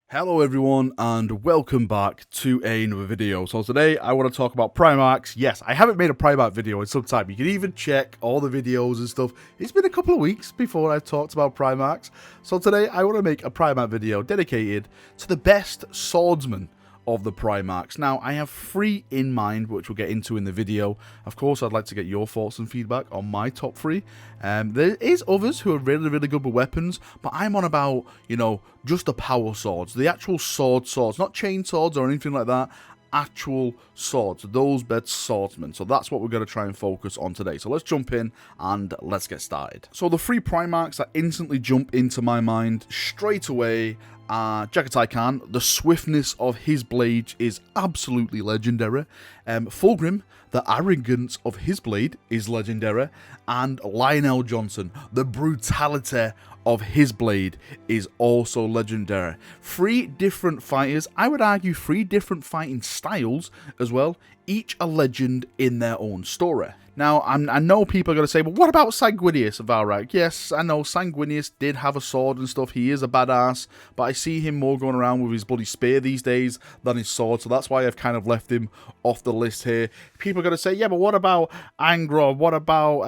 Hello everyone and welcome back to another video. So today I want to talk about Primarchs. Yes, I haven't made a Primarch video in some time. You can even check all the videos and stuff. It's been a couple of weeks before I've talked about Primarchs. So today I want to make a Primarch video dedicated to the best swordsman of the Primarchs. Now, I have 3 in mind, which we'll get into in the video. Of course, I'd like to get your thoughts and feedback on my top 3. There is others who are really, really good with weapons, but I'm on about, just the power swords, the actual swords, not chain swords or anything like that. Actual swords, those best swordsmen. So that's what we're going to try and focus on today. So let's jump in and let's get started. So the 3 Primarchs that instantly jump into my mind straight away are Jaghatai Khan. The swiftness of his blade is absolutely legendary. Fulgrim, the arrogance of his blade is legendary. And Lionel Johnson, the brutality of his blade is also legendary. 3 different fighters, I would argue 3 different fighting styles as well, each a legend in their own story. Now, I know people are going to say, well, what about Sanguinius of Valrak? Yes, I know Sanguinius did have a sword and stuff. He is a badass, but I see him more going around with his bloody spear these days than his sword, so that's why I've kind of left him off the list here. People are going to say, yeah, but what about Angra? What about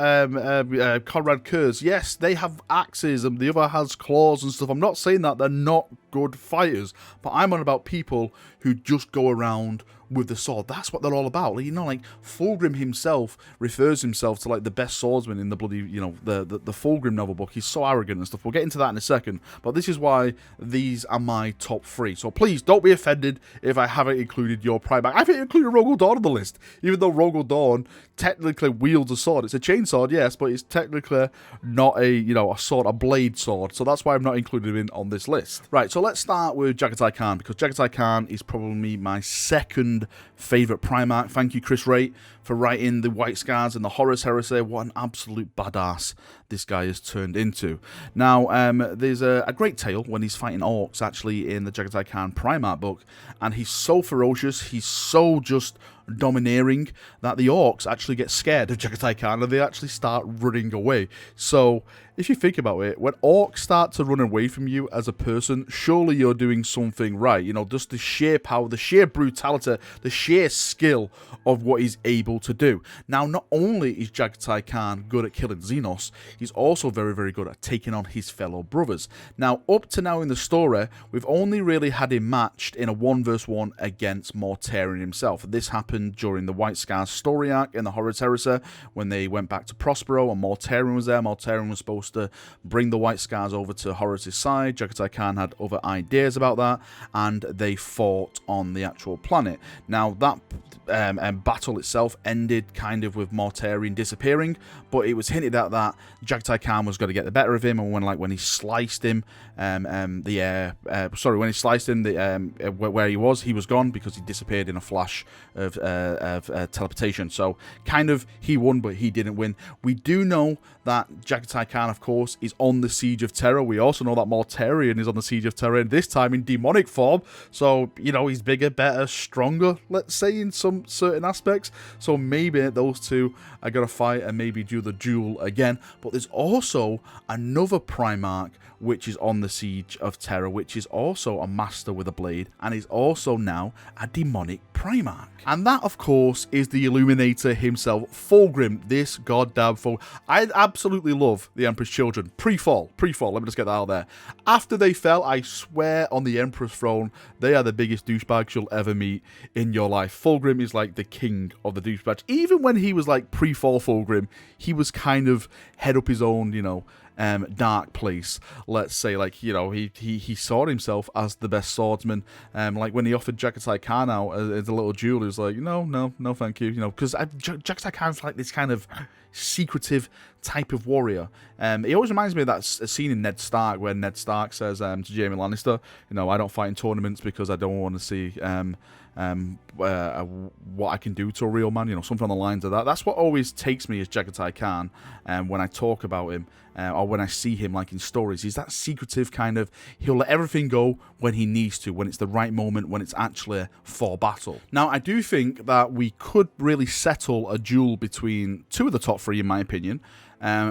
Conrad Kurz? Yes, they have axes, and the other has claws and stuff. I'm not saying that they're not good fighters, but I'm on about people who just go around with the sword. That's what they're all about. Like Fulgrim himself refers himself to like the best swordsman in the bloody, the Fulgrim novel book. He's so arrogant and stuff. We'll get into that in a second, but this is why these are my top 3. So please don't be offended if I haven't included your Primarch. I haven't included Rogel Dawn on the list, even though Rogel Dawn technically wields a sword. It's a chainsword, yes, but it's technically not a blade sword. So that's why I've not included him on this list. Right, so let's start with Jaghatai Khan, because Jaghatai Khan is probably my second favourite Primarch. Thank you, Chris Wright, for writing the White Scars and the Horus Heresy. What an absolute badass this guy has turned into. Now, there's a great tale when he's fighting orcs, actually, in the Jaghatai Khan Primarch book, and he's so ferocious, he's so just domineering that the orcs actually get scared of Jaghatai Khan and they actually start running away. So if you think about it, when orcs start to run away from you as a person, surely you're doing something right. Just the sheer power, the sheer brutality, the sheer skill of what he's able to do. Now, not only is Jaghatai Khan good at killing Xenos, he's also very, very good at taking on his fellow brothers. Now, up to now in the story, we've only really had him matched in a 1v1 against Mortarion himself. This happened during the White Scars story arc in the Horus Heresy, when they went back to Prospero and Mortarion was there. Mortarion was supposed to bring the White Scars over to Horus' side. Jaghatai Khan had other ideas about that, and they fought on the actual planet. Now, that battle itself ended kind of with Mortarion disappearing, but it was hinted at that Jaghatai Khan was going to get the better of him, and when he sliced him, when he sliced him, where he was gone, because he disappeared in a flash of teleportation. So kind of he won, but he didn't win. We do know that Jaghatai Khan, of course, is on the Siege of Terror. We also know that Mortarion is on the Siege of Terror, and this time in demonic form. So he's bigger, better, stronger, let's say, in some certain aspects. So maybe those two are gonna fight and maybe do the duel again. But there's also another Primarch which is on the Siege of Terror, which is also a master with a blade, and is also now a demonic Primarch. And that, of course, is the Illuminator himself, Fulgrim, this goddamn Fulgrim. I absolutely love the Emperor's Children. Pre-fall, let me just get that out there. After they fell, I swear on the Emperor's throne, they are the biggest douchebags you'll ever meet in your life. Fulgrim is like the king of the douchebags. Even when he was like pre-fall Fulgrim, he was kind of head up his own, dark place, let's say. He saw himself as the best swordsman. Like when he offered Jaghatai Khan out as a little jewel, he was like, no, thank you, because Jaghatai Khan's like this kind of secretive type of warrior. He always reminds me of that scene in Ned Stark where Ned Stark says to Jaime Lannister, I don't fight in tournaments because I don't want to see what I can do to a real man, something on the lines of that. That's what always takes me as Jaghatai Khan when I talk about him, or when I see him like in stories. He's that secretive kind of, he'll let everything go when he needs to, when it's the right moment, when it's actually for battle. Now, I do think that we could really settle a duel between 2 of the top 3, in my opinion,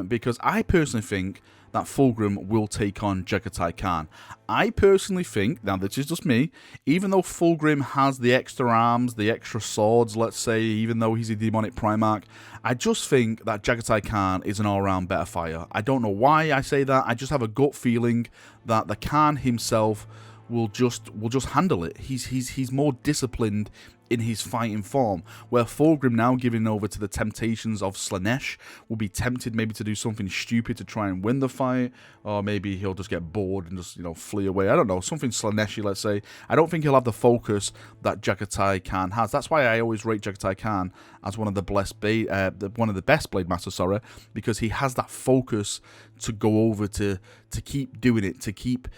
because I personally think that Fulgrim will take on Jaghatai Khan. I personally think, now this is just me, even though Fulgrim has the extra arms, the extra swords, let's say, even though he's a demonic Primarch, I just think that Jaghatai Khan is an all-round better fighter. I don't know why I say that, I just have a gut feeling that the Khan himself will just handle it. He's more disciplined in his fighting form, where Fulgrim, now giving over to the temptations of Slaanesh, will be tempted maybe to do something stupid to try and win the fight, or maybe he'll just get bored and just, you know, flee away. I don't know, something Slaanesh-y, let's say. I don't think he'll have the focus that Jaghatai Khan has. That's why I always rate Jaghatai Khan as one of the best blade masters, sorry, because he has that focus to go over to keep doing it, to keep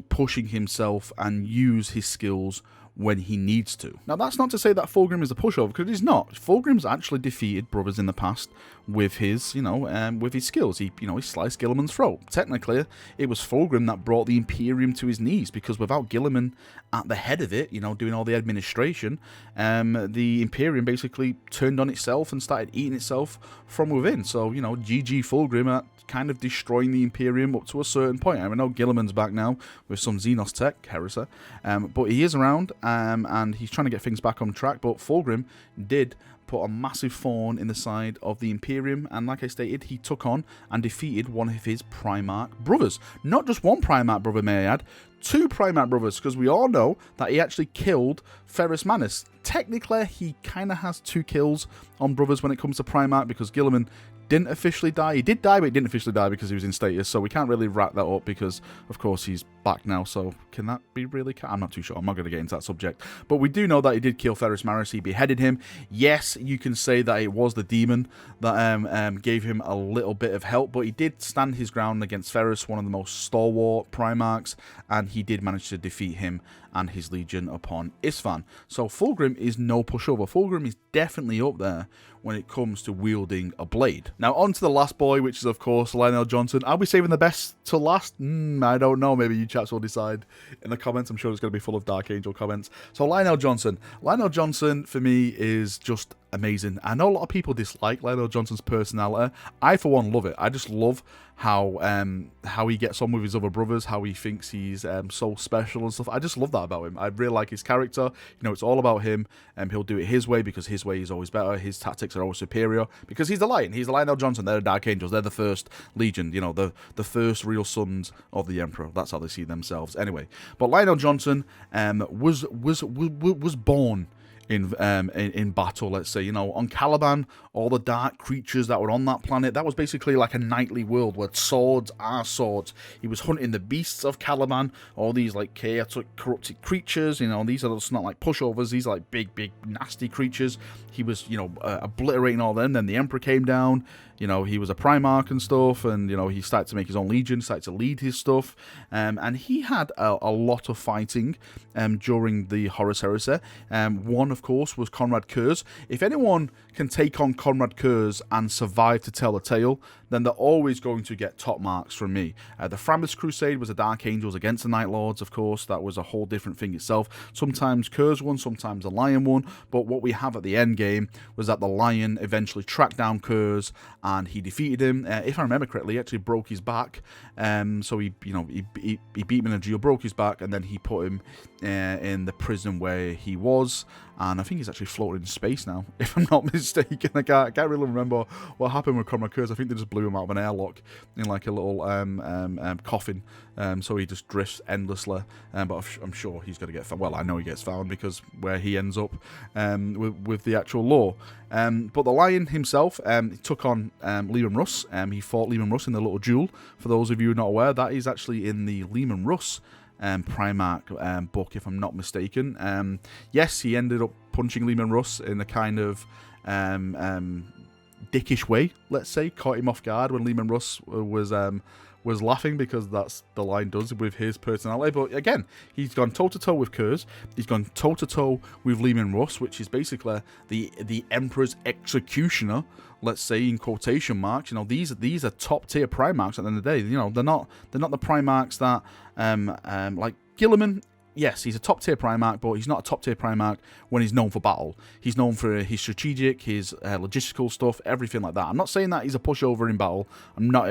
pushing himself and use his skills when he needs to. Now, that's not to say that Fulgrim is a pushover, because he's not. Fulgrim's actually defeated brothers in the past with his, with his skills. He sliced Guilliman's throat. Technically, it was Fulgrim that brought the Imperium to his knees, because without Guilliman at the head of it, doing all the administration, the Imperium basically turned on itself and started eating itself from within. So, GG Fulgrim at kind of destroying the Imperium up to a certain point. I know Guilliman's back now with some Xenos tech, Heresy, but he is around, and he's trying to get things back on track. But Fulgrim did put a massive thorn in the side of the Imperium, and like I stated, he took on and defeated one of his Primarch brothers. Not just one Primarch brother, may I add, 2 Primarch brothers, because we all know that he actually killed Ferrus Manus. Technically, he kind of has 2 kills on brothers when it comes to Primarch, because Guilliman didn't officially die. He did die, but he didn't officially die because he was in status, so we can't really wrap that up because, of course, he's back now, so can that be really... I'm not too sure. I'm not going to get into that subject. But we do know that he did kill Ferrus Manus. He beheaded him. Yes, you can say that it was the demon that gave him a little bit of help, but he did stand his ground against Ferrus, one of the most stalwart Primarchs, and he did manage to defeat him and his legion upon Isfahan. So Fulgrim is no pushover. Fulgrim is definitely up there when it comes to wielding a blade. Now on to the last boy, which is of course Lionel Johnson. I'll be saving the best to last. I don't know, maybe you chaps will decide in the comments. I'm sure it's going to be full of Dark Angel comments. So Lionel Johnson for me is just amazing. I know a lot of people dislike Lionel Johnson's personality. I for one love it. I just love how he gets on with his other brothers, how he thinks he's so special and stuff. I just love that about him. I really like his character. It's all about him, and he'll do it his way because his way is always better. His tactics are always superior because he's the Lion. He's the Lionel Johnson. They're the Dark Angels. They're the first Legion. The first real sons of the Emperor. That's how they see themselves. Anyway, but Lionel Johnson was born in battle, let's say. On Caliban, all the dark creatures that were on that planet, that was basically like a knightly world where swords are swords. He was hunting the beasts of Caliban, all these like chaotic, corrupted creatures. These are just not like pushovers. These are like big, nasty creatures. He was, obliterating all them. Then the Emperor came down. He was a Primarch and stuff, and, he started to make his own legion, started to lead his stuff, and he had a lot of fighting during the Horus Heresy. One, of course, was Conrad Kurz. If anyone can take on Conrad Kurz and survive to tell the tale, then they're always going to get top marks from me. The Framus Crusade was the Dark Angels against the Night Lords, of course. That was a whole different thing itself. Sometimes Kurz won, sometimes the Lion won, but what we have at the end game was that the Lion eventually tracked down Kurz, and he defeated him. If I remember correctly, he actually broke his back. So he beat him in a duel, broke his back, and then he put him in the prison where he was. And I think he's actually floating in space now, if I'm not mistaken. I can't really remember what happened with Conrad Kurz. I think they just blew him out of an airlock in like a little coffin. So he just drifts endlessly. But I'm sure he's going to get found. Well, I know he gets found because where he ends up with the actual lore. But the Lion himself took on Leman Russ. He fought Leman Russ in the little duel. For those of you who are not aware, that is actually in the Leman Russ Primarch book, if I'm not mistaken. Yes, he ended up punching Leman Russ in a kind of dickish way, let's say. Caught him off guard when Leman Russ was laughing, because that's the Lion does with his personality. But again, he's gone toe-to-toe with Kurz. He's gone toe-to-toe with Leman Russ, which is basically the Emperor's executioner, let's say, in quotation marks. These are top-tier Primarchs at the end of the day. They're not the Primarchs that like Guilliman. yes, he's a top tier Primarch, but he's not a top tier Primarch when he's known for battle. He's known for his strategic, his logistical stuff, everything like that. I'm not saying that he's a pushover in battle. I'm not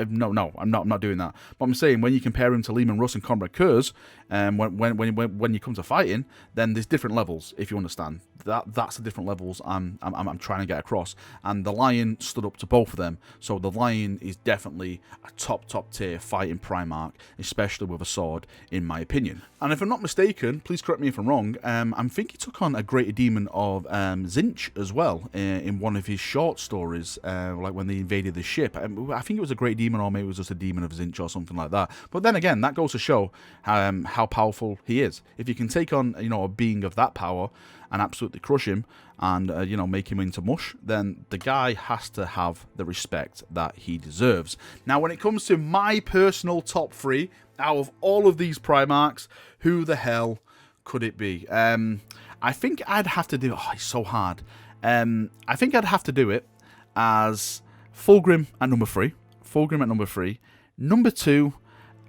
doing that. But I'm saying when you compare him to Leman Russ and Comrade Kurz, when you come to fighting, then there's different levels. If you understand, that's the different levels I'm trying to get across. And the Lion stood up to both of them. So the Lion is definitely a top tier fighting Primarch, especially with a sword, in my opinion. And if I'm not mistaken, please correct me if I'm wrong, I think he took on a greater demon of Tzeentch as well in one of his short stories, like when they invaded the ship. I think it was a great demon, or maybe it was just a demon of Tzeentch or something like that. But then again, that goes to show how powerful he is. If you can take on, a being of that power and absolutely crush him and, make him into mush, then the guy has to have the respect that he deserves. Now, when it comes to my personal top 3, out of all of these Primarchs, who the hell could it be? I think I'd have to do... Oh, it's so hard. I think I'd have to do it as Fulgrim at number 3. Fulgrim at number 3. Number 2...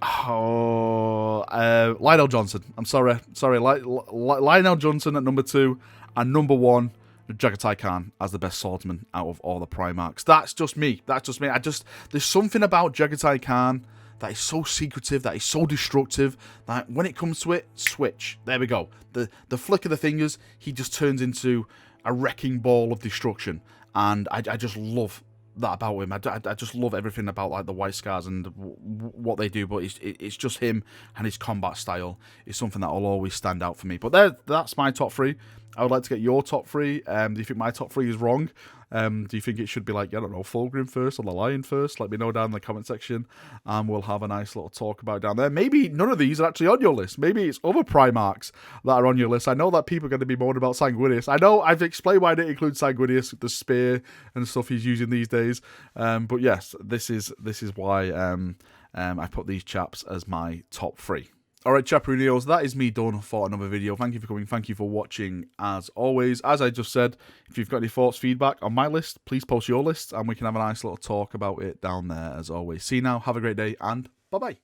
Lionel Johnson. I'm sorry. Lionel Johnson at number 2, and number 1, Jaghatai Khan as the best swordsman out of all the Primarchs. That's just me. There's something about Jaghatai Khan that is so secretive, that is so destructive, that when it comes to it, switch. There we go. The flick of the fingers, he just turns into a wrecking ball of destruction, and I just love that about him. I just love everything about like the White Scars and what they do, but it's just him and his combat style is something that will always stand out for me. But that's my top 3. I would like to get your top 3. Do you think my top 3 is wrong? Do you think it should be like, I don't know, Fulgrim first or the Lion first? Let me know down in the comment section, and we'll have a nice little talk about it down there. Maybe none of these are actually on your list. Maybe it's other Primarchs that are on your list. I know that people are going to be moaning about Sanguinius. I know I've explained why I didn't include Sanguinius, the spear and stuff he's using these days. But yes, this is why I put these chaps as my top 3. Alright, Chaperoonios, that is me done for another video. Thank you for coming. Thank you for watching, as always. As I just said, if you've got any thoughts, feedback on my list, please post your list, and we can have a nice little talk about it down there, as always. See you now. Have a great day, and bye-bye.